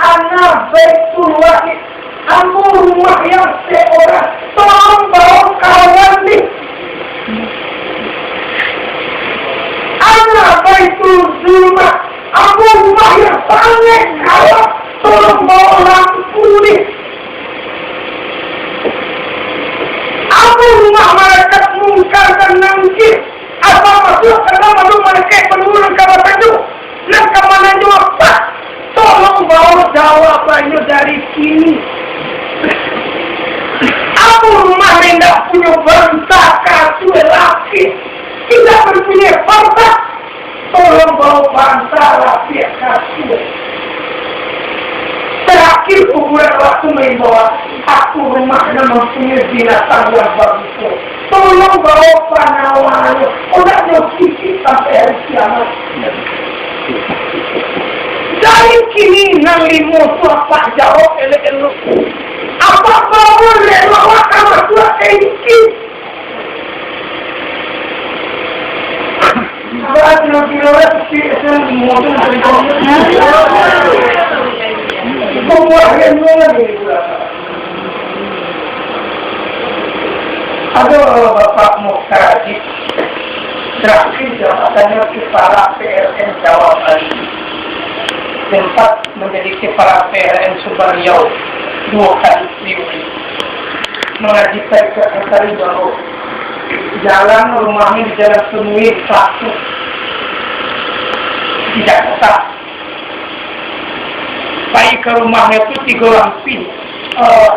Ana Baitullah, aku rumah yang seorang, tolong bawa kawan nih. Ana Baitul Zulma, aku rumah yang sangat kawat, tolong bawa lampu nih. Aku rumah malaikat mungkar dan nangkir. Apa masuk karena masuk malaikat penurun kabar itu. Dan kemana apa? Tolong bawa jawabannya dari sini. Aku rumah tidak punya bangsa kartu laki. Tidak berpunya bangsa. Tolong bawa bangsa laki kartu. Terakhir kuburan waktu membawa aku rumahnya mempunyai binatang yang bagus. Tolong bawa panawannya. Odaknya kiki sampai hari kiamat. Dari kini nang limo apa jawab elok-elok. Apa kau boleh bawa kamar tua kiki? Saat nanti lewat si mobil dari semua yang lagi. Ada Bapak Mukhtaji terakhir jabatannya kepala PLN Jawa Bali, sempat menjadi kepala PLN Sumber Riau 2 kali priori, mengajukan ke Sekretari Baru jalan rumahnya di Jalan Sunui 1 di Jakarta. Baik ke rumahnya itu 3 lampi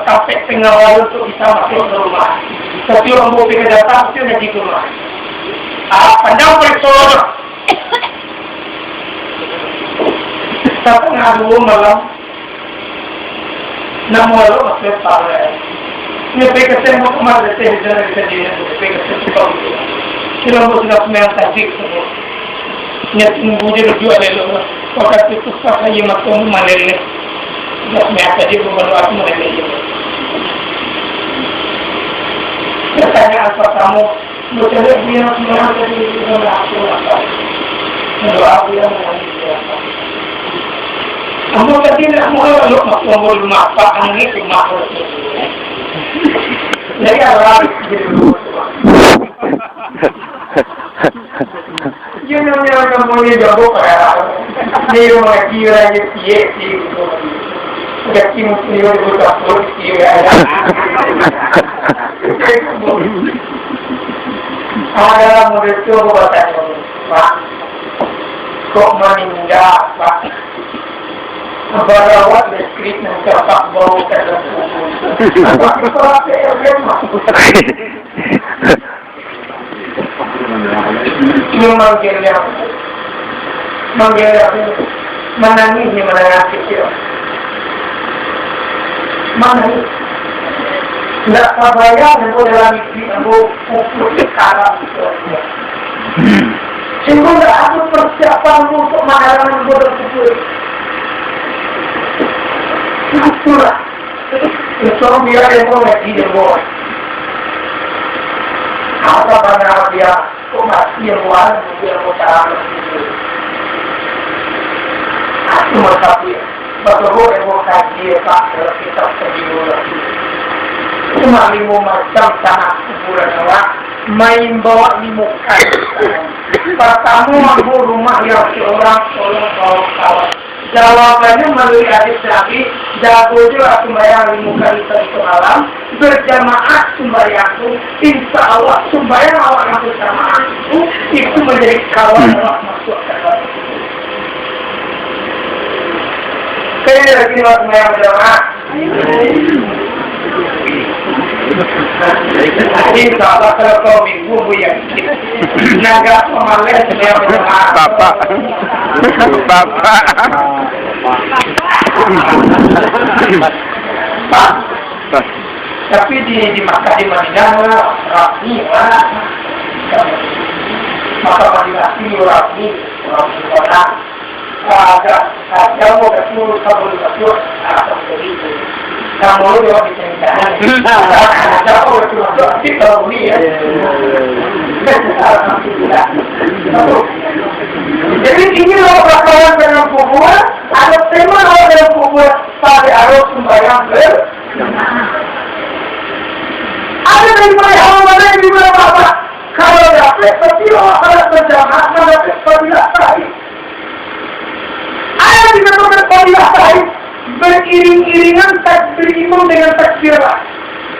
sampai pengawal untuk bisa masuk ke rumah. Tapi orang mau pergi datang itu di rumah. Pandang persoalan. Setengah 2 malam, 6 malam masuk parah. Ini pergi semua kemarin saya jalan ke sini, pergi semua. Kita mau sudah semua tajik semua. Ini tunggu dia jual dulu. Waktu itu saya masuk Malaysia. Saya tadi baru aku Malaysia. Pertanyaan pertama, bercerita dia semua tadi sudah aku apa? Doa dia mengalami apa? Kamu tadi nak mau masuk rumah apa? Angin rumah itu. Jadi orang gitu. Jangan kamu ni jago kaya. Ni rumah kira je sih. Udah kim sendiri buat apa sih ya? Ada model coba tanya, Pak. Kok meninggal, Pak? Berawat listrik dan cepat bau dalam tubuh. Dia manggilnya, menangis di mana kecil. Menangis. Tidak sabarnya untuk dalam ibu pukul sekarang itu. Sehingga tidak ada persiapan untuk mengalami bodoh pukul. Itulah. Itu biar dia lagi dia buat. Apa benar dia masih yang buat dia mau aku masih betul yang mau kaji tak kita sendiri. Cuma 5 macam tanah kuburan awak main bawa 5 kali. Pertama aku rumah yang seorang tolong bawa kawan. Jawabannya melalui hadis Nabi, jago juga sembahyang 5 kali semalam, berjamaah sembahyangku, insya Allah sembahyang awak yang berjamaah itu menjadi kawan awak masuk ke dalam. Kayaknya lagi sembahyang berjamaah. Insya Allah kalau kau minggu yang naga pemalas sembahyang berjamaah. Bapak. Pak, tapi di Makkah di Madinah rapi lah. Makkah Madinah ini rapi orang. Ada mau ketemu kabul kabul apa begitu. Kamu juga diceritakan. Ada mau ketemu di tahun ini ya. Alhamdulillah. Jadi ini loh bakalan dengan kubur, ada tema loh dengan kubur pada arus sembahyang ada dari mana yang dimana bapak kalau dapat tapi loh kalau berjamaah dapat fadilah sahih. Ada juga dapat fadilah sahih beriring-iringan takbir imam dengan takbirlah.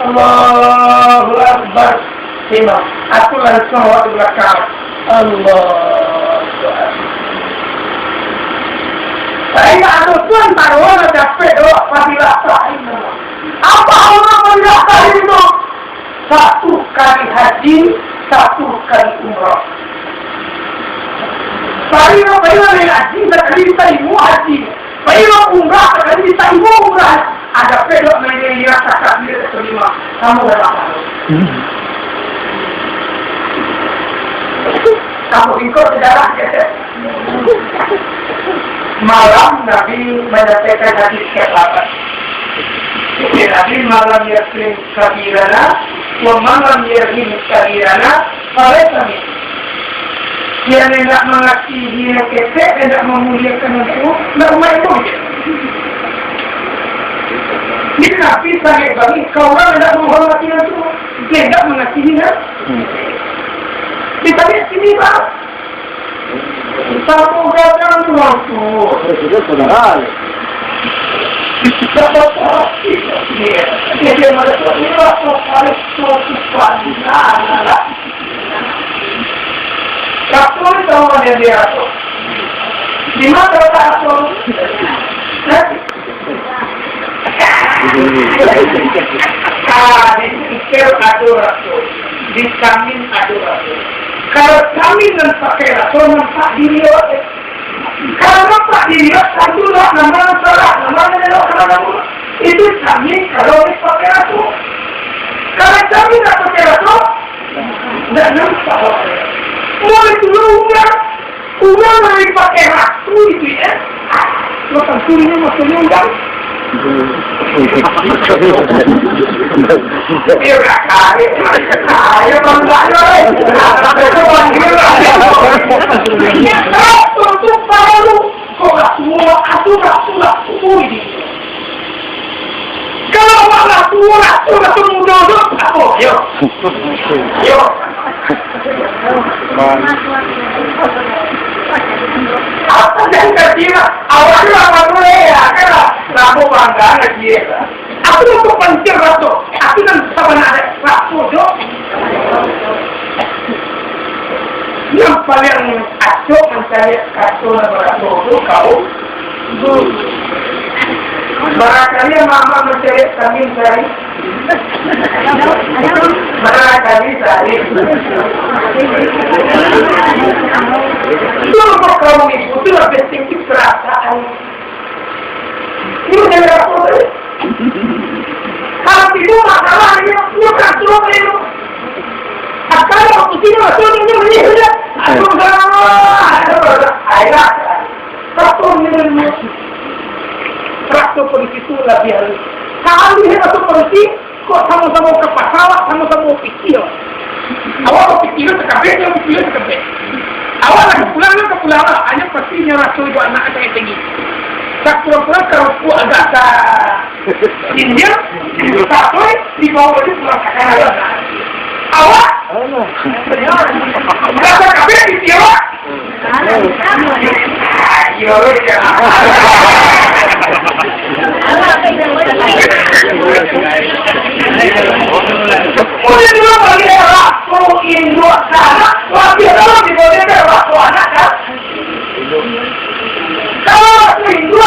Allahu Akbar. Imam, aku langsung waktu belakang. Allahu Akbar. Saya ada tuan taruhan dapat doa fadilah sahih. Apa orang fadilah sahih itu? 1 kali haji, 1 kali umrah. Bayo dengan haji, sekali ditaimu haji. Bayo umrah, sekali ditaimu umrah. Ada pedok menjadi rasa kabir kelima. Kamu dalam malu. Kamu ikut sejarah ya. Malam Nabi menyampaikan hadis ke-8. Nabi malam yaslim kabirana wa malam yarhim kabirana falaysa min. Yang tidak mengasihi yang ketek, tidak memuliakan itu, normal itu je. Ini Nabi sangat bagi kaulah tidak menghormati itu, tidak mengasihinya. Kita lihat sini bang. Satu gadang waktu. Sudah saudara. Dia merasa paling suka Rasul tahu mana dia Rasul? Di mana terletak Rasul? Di adu Rasul, di kamin adu Rasul. Kalau kamin dan pakai Rasul nampak diri orang. Kalau nampak diri orang satu lah nama salah, nama nelok nama itu kamin kalau pakai Rasul. Kalau kamin tak pakai Rasul, tidak nampak orang. Mulai dulu uang lagi pakai raktu itu ya. Lo tentunya maksudnya undang. Dia udah kaya bangga loh. Itu panggil untuk baru. Kok gak semua aku ini. Kalau ratu muda aku yuk. Apa yang terjadi? Awalnya apa dulu ya? Karena aku bangga lagi. Aku untuk pencir ratu. Aku kan sebenarnya ratu dok. Yang paling acok mencari ratu ratu itu kau. Barangkali mama mencari kami cari. Barangkali cari. Itu untuk kamu ibu itu lebih tinggi perasaan. Ini udah berapa kali? Kalau itu masalahnya, bukan cuma itu. Kalau aku sini masuk ini udah. Aku salah. Ayah, satu minum. Rakto polisi itu lebih halus. Kalau dia masuk polisi, kok sama-sama ke pasar, sama-sama pikir. Awal pikir sekabeh. Awal lagi pulang, hanya pastinya Rasul itu anak saya tinggi. Tak pulang kalau aku agak India, satu di bawah itu pulang ke kanan. Awal, berapa kabeh di Tiawa? Ayo, Kemudian dua bagi Rasul Indo sana, lagi dalam di bawah Rasul anak kan? Kalau Indo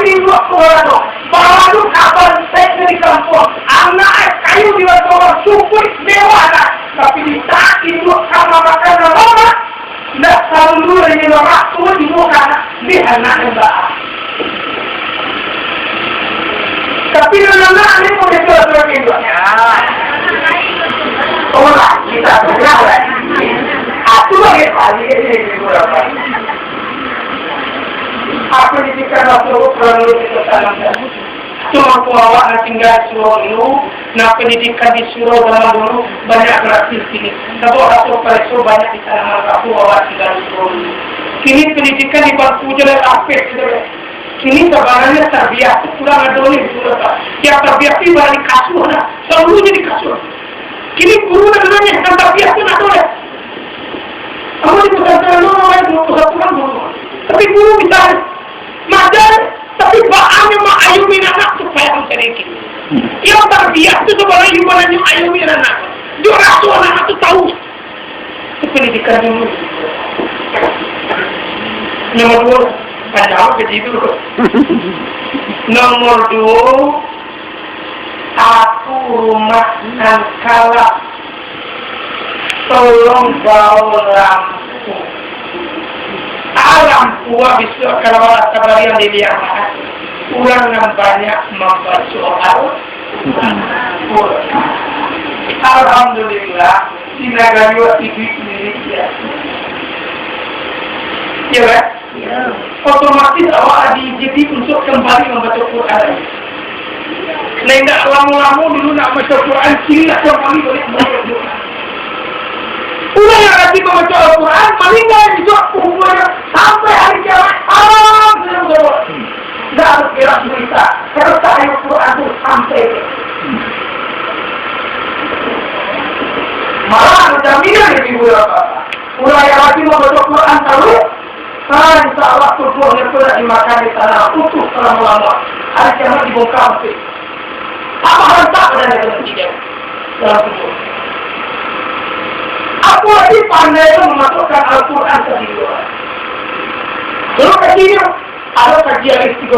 Indo Kolado, baru kapan saya dari kampung, anak kayu di bawah suku mewah, tapi di saat Indo sama makanan lama, tidak selalu ini Rasul di muka di anak mbak. Tapi anak ini mau dijual Indo. Orang kita berjalan. Aku lagi kali ini berapa? Aku diberikan waktu perlu kita tanamkan. Cuma awak tinggal di surau dulu, nah pendidikan di surau zaman dulu banyak gratis sini. Tapi orang tua banyak di sana aku awak tinggal di surau dulu. Kini pendidikan di bangku jalan apes gitu. Kini sebenarnya terbiasa kurang ada nih dulu tak. Yang terbiasa berani kasur, selalu jadi kasur. Kini guru namanya yang terbiasa nak boleh. Kamu di pesantren lu namanya guru pesantren guru. Tapi guru bisa ngajar. Tapi bahannya mah ayumin anak supaya kamu sedikit. Yang terbiasa itu sebenarnya gimana ayumin anak. Dia rasu anak itu tahu. Itu pendidikan dulu. Nomor 2, panjang gaji dulu. Nomor 2, aku rumah nan kalah. Tolong bawa lampu. Lampu bisa kalau ada kabar yang dilihat. Ulang yang banyak membaca Alhamdulillah di negara Indonesia. Ya kan? Ya. Otomatis awak diizinkan untuk kembali membaca Quran. Nah, tidak lama-lama dulu nak membaca Quran, kini nak kembali boleh membaca Quran. Ulah yang lagi membaca Al-Quran, paling tidak bisa hubungannya sampai hari kiamat. Tidak harus kira berita. Harus Al-Quran itu sampai. Malah jaminan yang dibuat apa? Ulah yang lagi membaca Al-Quran terus, insya Allah tubuhnya sudah dimakan di tanah utuh selama-lama. Hari kiamat dibongkar. Apa rentak berada dalam tiga dalam tubuh. Aku lagi pandai memasukkan Al-Quran ke diri. Dulu kecilnya ada kajian alif 30.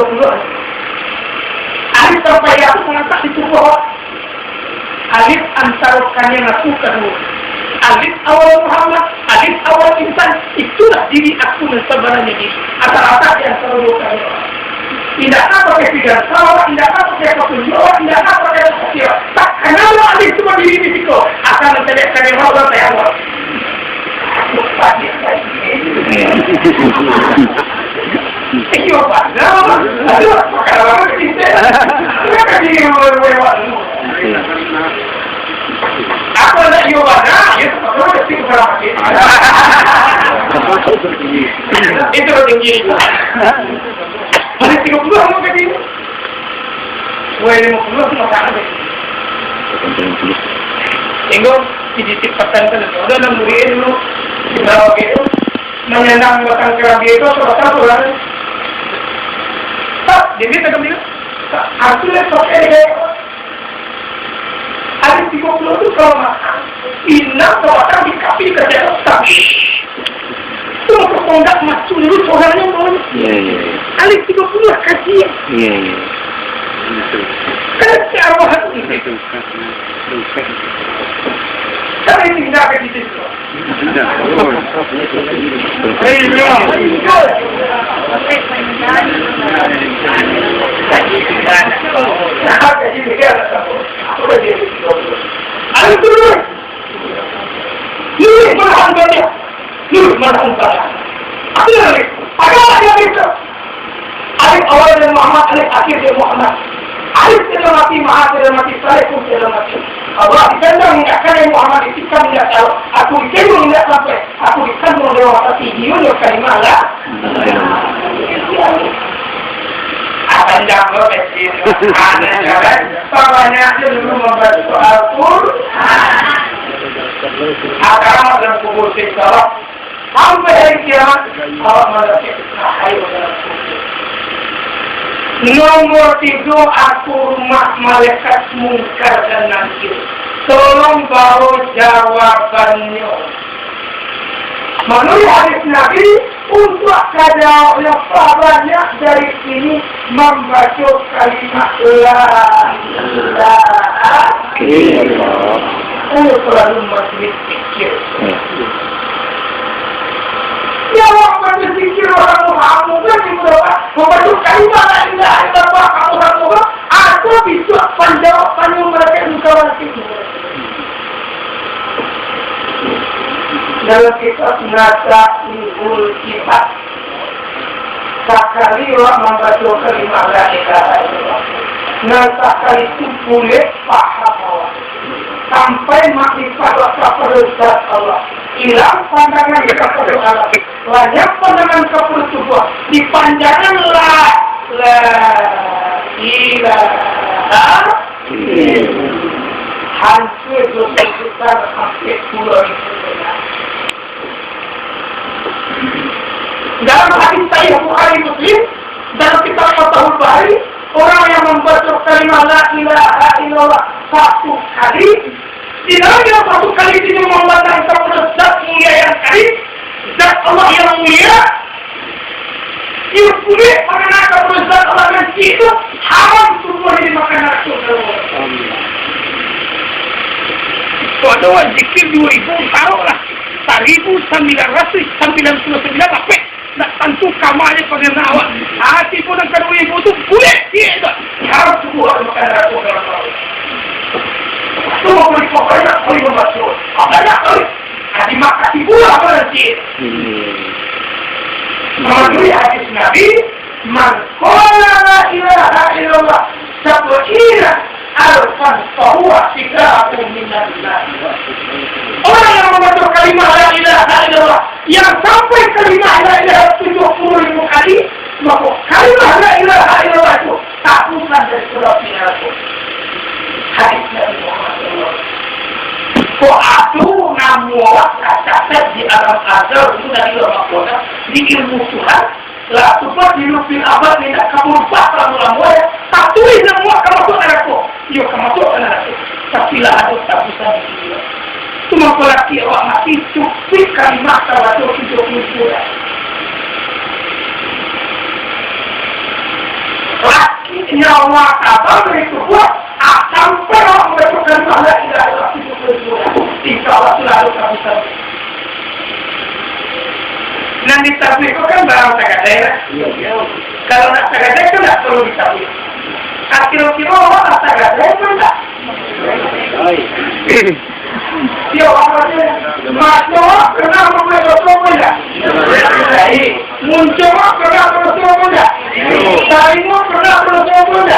Alif sampai aku mengangkat di tubuh. Alif antarukannya aku kedua. Alif awal Muhammad, alif awal insan. Itulah diri aku dan sebenarnya diri. Rata-rata yang selalu kami. Tidaklah pakai pikiran sawah, tidaklah pakai petunjuk, tidaklah pakai sosial. Tak kenal alif cuma diri di situ. Akan menjadikan yang mau dan saya mau. Iyo Pak, aduh, kalau kita, kenapa jadi lewat? Aku ada iyo Pak, ya sebetulnya mesti berapa kita? Itu tinggi. Ada 30 mau ke sini? Wah 50 semua kan? Tengok sedikit pesantren itu, udah 6 murid dulu, berapa gitu, menyandang batang kerabi itu sebesar bulan. Tak, dia kata dia, hasilnya pakai deh. Ada 30 itu kalau makan, indah batang di kapi kerja tapi. Cuma kepondak masuk dulu saudaranya mau. Alif 30 kasih. Iya. Kan arwah itu. Kan ini tidak akan disitu. Alif dulu. Ini mana dia? Ada itu. Alif awal dari Muhammad, alif akhir dari Muhammad. Alif tidak mati, Maha tidak mati, Saleh pun tidak mati. Allah dikandung mengingatkan yang Muhammad itu kan tidak tahu. Aku dikandung tidak sampai. Aku dikandung dari waktu hidupnya yang kalimah lah. Akan jawab kecil. Ada jalan. Bapaknya dulu membantu Al-Quran. Akan dalam kubur sekolah. Sampai hari kiamat, Allah mendapatkan air dalam kubur. Nomor 3, aku rumah malaikat mungkar dan nakir. Tolong bawa jawabannya. Menurut hadis Nabi, untuk kada yang banyak dari sini membaca kalimat la ilaha illallah. Saya selalu masih pikir. Ya orang berpikir orang kamu kan dibawa membaca kalimat la ilaha illallah kamu aku bisa penjawabannya mereka engkau itu. Dalam kitab Nasa Ibul Kitab sekali orang membaca kalimat la ilaha illallah Ngantakan itu boleh paham Allah. Sampai makrifat kepada zat Allah. Hilang pandangan kepada Allah. Banyak pandangan kepada Tuhan. Dipanjangan la ilaha hancur dosa besar hampir 10.000 benar. Dalam hadis Sahih Bukhari Muslim, dalam kitab Fathul Bari, orang yang membaca kalimat la ilaha illallah satu kali, tidak hanya satu kali ini memandang kepada zat mulia yang karim, zat Allah yang mulia, ia boleh mengenal kepada zat Allah yang itu haram semua dimakan surga. Ada zikir 2.000 taruhlah 1.999 apa? Tak tentu kamarnya pada nawak. Hati pun akan 2.000 itu boleh dia tak. Harus buat makan surga. Semua boleh pokoknya boleh membaca. Apakah boleh? Hati makasih pula pada dia. Melalui hadis Nabi, man qala la ilaha illallah sab'ina alfan fahuwa sidra'un minallah. Orang yang membaca kalimat la ilaha illallah yang sampai kalimat la ilaha 70.000 kali, maka kalimat la ilaha illallah itu takutan dari surah neraka. Hadis Nabi Muhammad SAW. Ko'atu namu kata di alam azhar itu dari Ramadan di ilmu Tuhan. La tupat dilupin abad tidak kabur bakal mula-mula. Tatui semua kemasuk neraka. Yo kemasuk neraka. Tapi lah ada takutan di sini. Cuma pelaki awak mati cukup kalimat tawaduk hidup musuh. Laki nyawa kabar itu buat sampai orang membutuhkan mahala tidak ada laki musuh. Insya Allah selalu kami sampai. Nanti tablik itu kan barang tagadai. Kalau nak tagadai itu tak perlu ditablik. Kira-kira orang tagadai itu tak. Dia orangnya masuk kena memperbaiki benda. Muncul kena memperbaiki benda. Taringmu kena memperbaiki benda.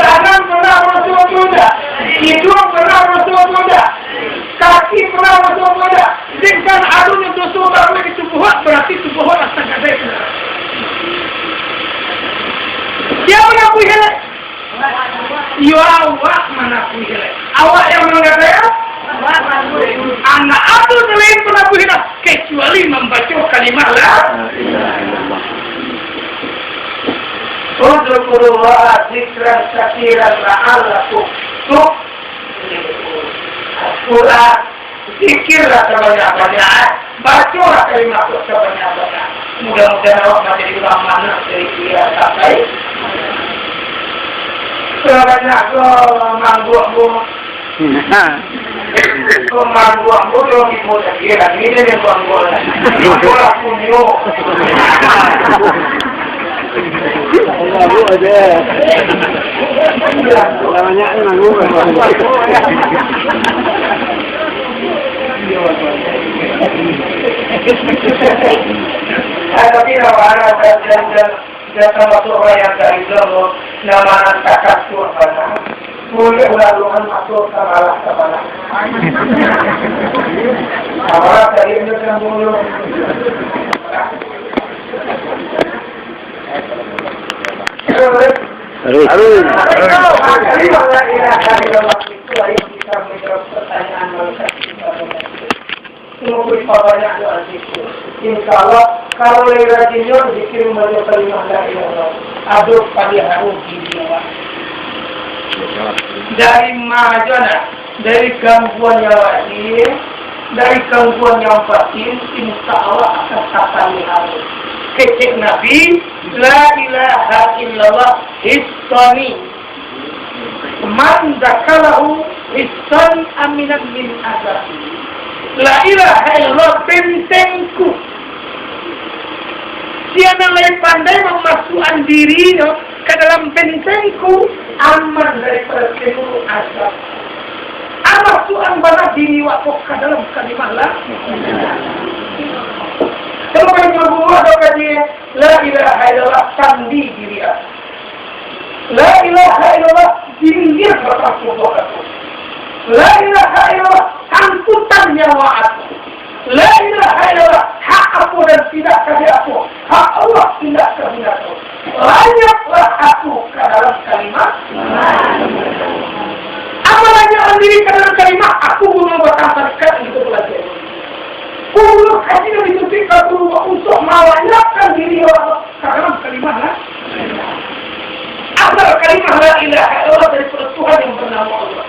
Tangan kena memperbaiki benda. Hidung kena memperbaiki benda. Kaki kena memperbaiki benda. Dengan adanya dosa baru itu buat berarti itu buat asal kadai. Dia mengakui hal. Ya awak mengakui hal. Awak yang mengatakan anak aku selain mengakui hal kecuali membaca kalimat la. Udzukurullah zikran katsiran la'allakum tuflihun. Surah zikirlah sebanyak-banyak, bacalah kalimat sebanyak-banyak. Mudah-mudahan awak menjadi ulama dari dia sampai sebanyak mangguak-mangguak. Mangguak-mangguak yang dimudah kira ini yang mangguak. Mangguak punyo. Allah aja. Namanya mangguak. Tapi nama dan termasuk orang yang dari dulu nama takkan surga. Boleh ulang-ulang masuk kamalah. Kamalah dari ini yang dulu. Harus. Pertanyaan mereka. Semoga banyak doa zikir. Insya Allah kalau lagi rajinnya zikir membaca kalimat la ilaha aduk pada harus dibawa. Dari majana, dari gangguan yang wajib, dari gangguan yang batin, insya Allah akan kata harus. Kecek Nabi, la ilaha illallah hissani. Man zakalahu hissan aminan min azabi. La ilaha illallah bentengku. Siapa yang pandai memasukkan dirinya ke dalam bentengku, aman daripada seluruh azab. Masukkan banyak diri waktu ke dalam kalimat la. Sampai berbuat dengan dia, la ilaha illallah sandi diri. La ilaha illallah dinggir batang tubuh aku. La ilaha illallah angkutan nyawa aku. La ilaha illallah hak aku dan tidak kasih aku. Hak Allah tidak kasih aku. Layaklah aku ke dalam kalimat. Apalagi diri ke dalam kalimat aku belum berkata-kata itu belajar. Kulur haji yang ditunjukkan untuk melayakkan diri orang ke dalam kalimat lah. Asal kalimat la ilaha illallah dari Tuhan yang bernama Allah.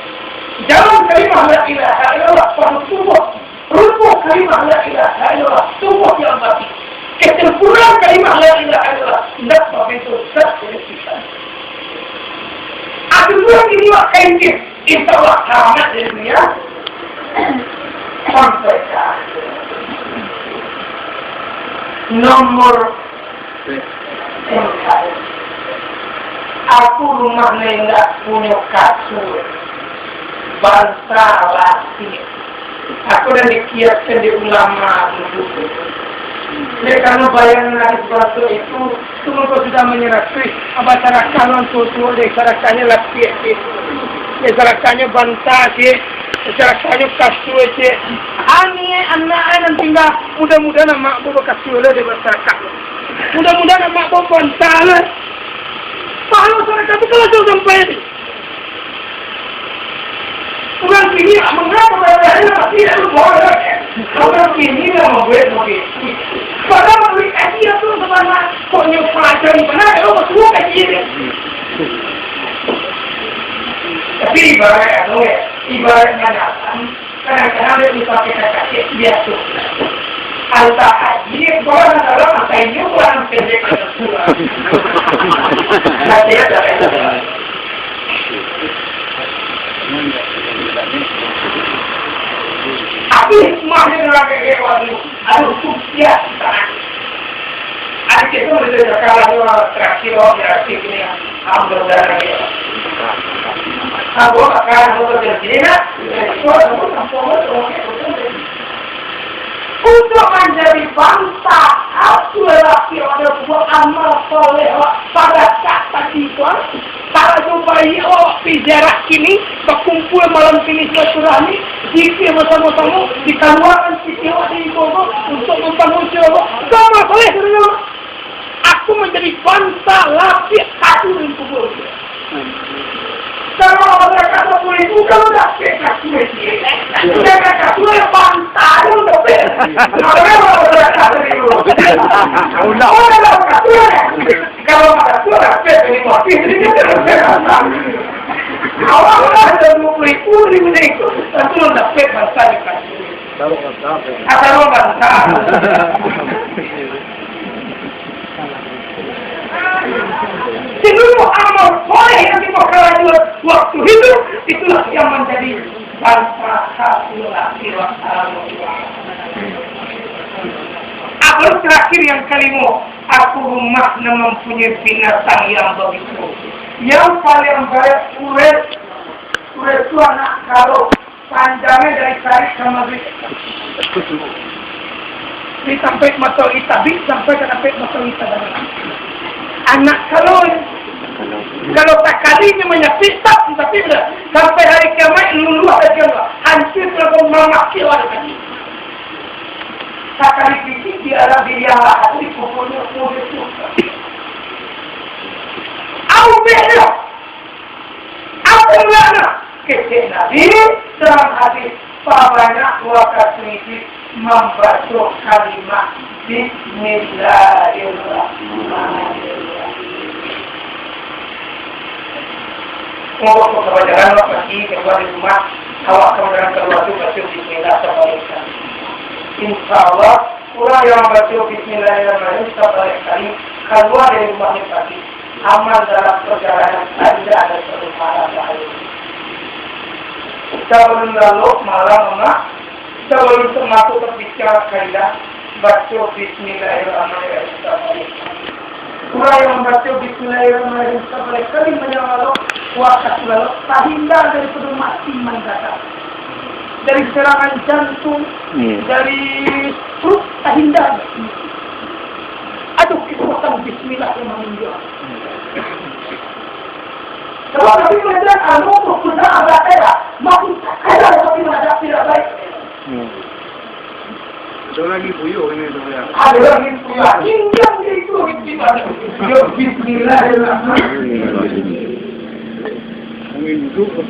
Dalam kalimat la ilaha illallah pada tubuh rubuh kalimat la ilaha illallah tubuh yang mati. Kesempurnaan kalimat la ilaha illallah tidak berbentuk zat kehidupan. Aturan ini kainnya insya Allah selamat dari dunia sampai ke akhir. Nomor aku rumahnya enggak punya kasur bangsa laki. Aku dan dikiaskan di ulama dulu. Karena bayangan hadis bangsa itu semua sudah menyerahkan apa cara calon tua dari sarakannya laki itu, dari sarakannya bangsa sih, dari sarakannya kasur sih. Anak nanti enggak mudah-mudahan mak bawa kasur lah di masyarakat. Mudah-mudahan mak bawa bangsa lah. Kalau masyarakat itu kalau sudah sampai ini, orang kini mengapa bayarnya masih ada boleh? Orang kini nggak mau begitu. Padahal beli kaji itu sebenarnya kok nyuplajari benar, kalau semua kaji ini. Tapi ibaratnya datang, kadang-kadang dia bisa kita kasih biasa. Alta haji, orang adalah masa ini orang pendek kesulitan. Nanti ada tapi hikmahnya adalah kehewan ada sukses sana. Ada kita boleh kalau terakhir reaksi ini ambil darah dia. Aku akan bekerja untuk menjadi bangsa aku lelaki ada buat amal soleh pada saat itu. Para jumpai pijarak kini berkumpul malam kini silaturahmi jika bersama-sama di kawasan Sitiwa di Bogor untuk membangun Jawa. Sama boleh dengan aku menjadi bangsa laki aku di Bogor. Kalau mereka boleh bukan udah aku ini. Mereka boleh bangsa udah ber. Kalau ada suara ini motif ini awal ada 20,000 itu tentu dapat bangsa dikasih. Kalau bangsa seluruh amal soleh yang diperoleh waktu hidup itulah yang menjadi bangsa satu laki Aku terakhir yang kelima, aku rumah mempunyai binatang yang begitu. Yang paling baik uret itu anak kalau panjangnya dari tarik sama bis. Ini sampai mata kita bis sampai ke sampai mata kita. Anak kalau tak kalinya menyakit tapi sudah sampai hari kiamat lulu ada kiamat hancur kalau memaki orang kaki. Sakali fisik di arah dia hati pokoknya boleh suka. Aku bela, aku bela. Kecil Nabi dalam hadis banyak waktu ini membaca kalimat Bismillahirrahmanirrahim. Mau kewajaran pagi keluar di rumah, awak kemudian keluar itu baca Bismillahirrahmanirrahim. Insya Allah, orang yang baca Bismillahirrahmanirrahim setiap kali keluar dari rumahnya pagi, aman dalam perjalanan tidak ada satu malam bahaya. Sebelum lalu malam sebelum masuk ke bicara kaidah baca Bismillahirrahmanirrahim. Orang yang membaca Bismillahirrahmanirrahim setiap kali menyala waktu lalu tak hindar dari mati mendadak. Dari serangan jantung, dari perut tak hindar. Aduh, kekuatan Bismillahirrahmanirrahim. Kalau Nabi melihat al-mu'min sunnah ada kaya, makin kaya tapi menghadap tidak baik. Ada lagi puyuh ini tu ya. Ada lagi pula. Hingga itu Bismillahirrahmanirrahim. Angin duduk.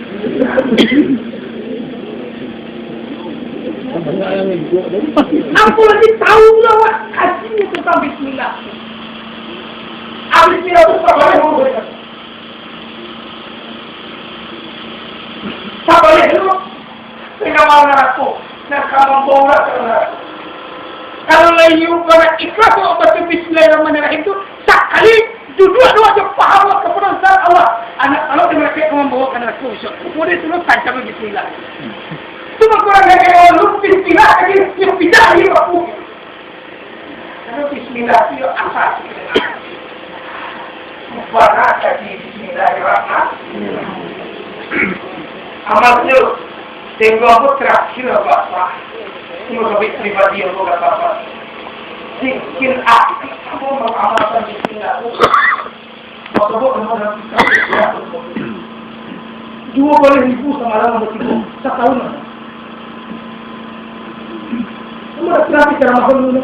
Aku lagi tahu lah Wak, kasihnya tentang Bismillah. Bismillah itu sabarnya dulu. Sabarnya dulu. Sehingga mau aku. Nak kamu bawa ke kalau lagi orang ikhlas atau baca Bismillahirrahmanirrahim itu sekali dua-dua aja paham kepada Allah. Anak mereka membawakan aku. Kemudian itu tancap Bismillah. Cuma kurang dari orang Bismillah lagi yang tidak lagi aku. Karena Bismillah itu apa sih? Warna tadi Bismillahirrahmanirrahim. Amal itu tengok aku terakhir apa? Semua lebih pribadi yang bukan apa. Sikil aku mengamalkan Bismillah. Mau coba mengamalkan Bismillah. 2,000 semalam begitu setahun. Semua terakhir ceramah dulu.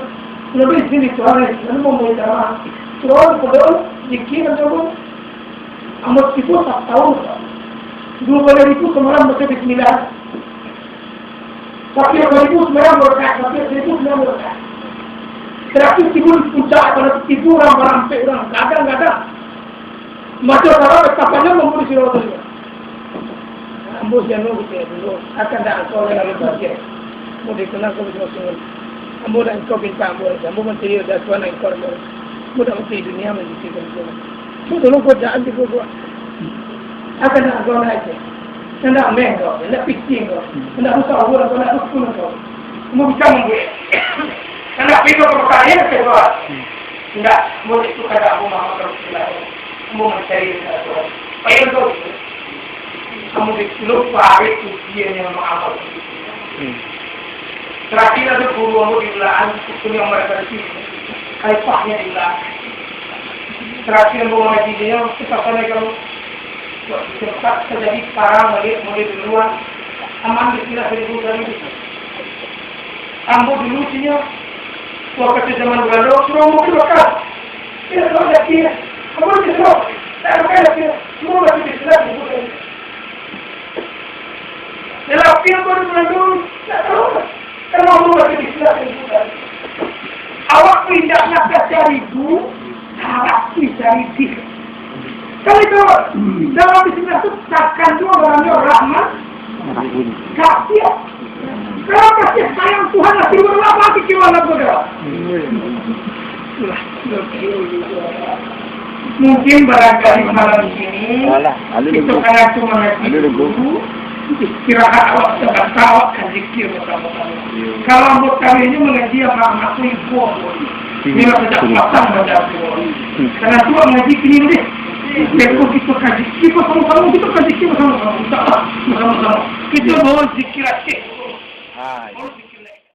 Lebih sini soalnya, lalu mau mulai ceramah. Soal kodol, zikir dan coba. Amat itu setahun. 2,000 semalam baca Bismillah. Tapi 2,000 semalam berkat, tapi 1,000 semalam berkat. Terakhir tidur di puncak, kalau tidur orang berampe, orang gadang-gadang. Macam orang betapanya memberi silau tadi. Ambus yang nunggu saya dulu, akan dah engkau yang lalu bahagia. Mau dikenal kau bisa sungguh. Ambo dan engkau bintang ambo, ambo menteri dah tuan engkau ambo. Mudah menteri dunia menjadi semua. Semua dulu kau jangan dikau. Akan dah engkau naik. Hendak mengkau, hendak pitching kau, hendak usah orang kau, hendak usul kau. Mau bisa membuat. Hendak pikir perkara kedua. Hendak mau itu kada aku mahu terus lagi. Mau mencari sesuatu. Payah kau. Kamu lupa itu dia yang mengamal. Terakhir ada guru kamu di belakang, kumpul yang mereka di sini. Kaipahnya di belakang. Terakhir mau ngaji dia, kita pada kalau cepat terjadi sekarang mulai duluan. Aman istilah seribu dari itu. Ambo dulu sini, waktu zaman Belanda, suruh mau keluar. Tidak tahu dah kira. Kamu tidak tahu. Tak pakai dah kira. Semua masih istilah seribu dari. Lelaki yang baru mengandung, tak tahu. Karena Allah masih istilah seribu dari. Awak pindahnya ke 1,000, harap cari diri. Kalau itu dalam Bismillah itu takkan dua orangnya rahmat, kasih. Kalau kasih sayang Tuhan masih berapa kikiwan aku dah. Mungkin barangkali malam ini itu karena cuma ngaji dulu. Istirahat awak sebentar, awak kan zikir bersama-sama. Kalau buat kami ini mengaji apa aku ibu ini tidak pasang pada aku. Karena Tuhan mengaji kini deh. Lekuk kita kaji, kita sama-sama kita kaji bersama-sama. Kita bawa zikir asyik.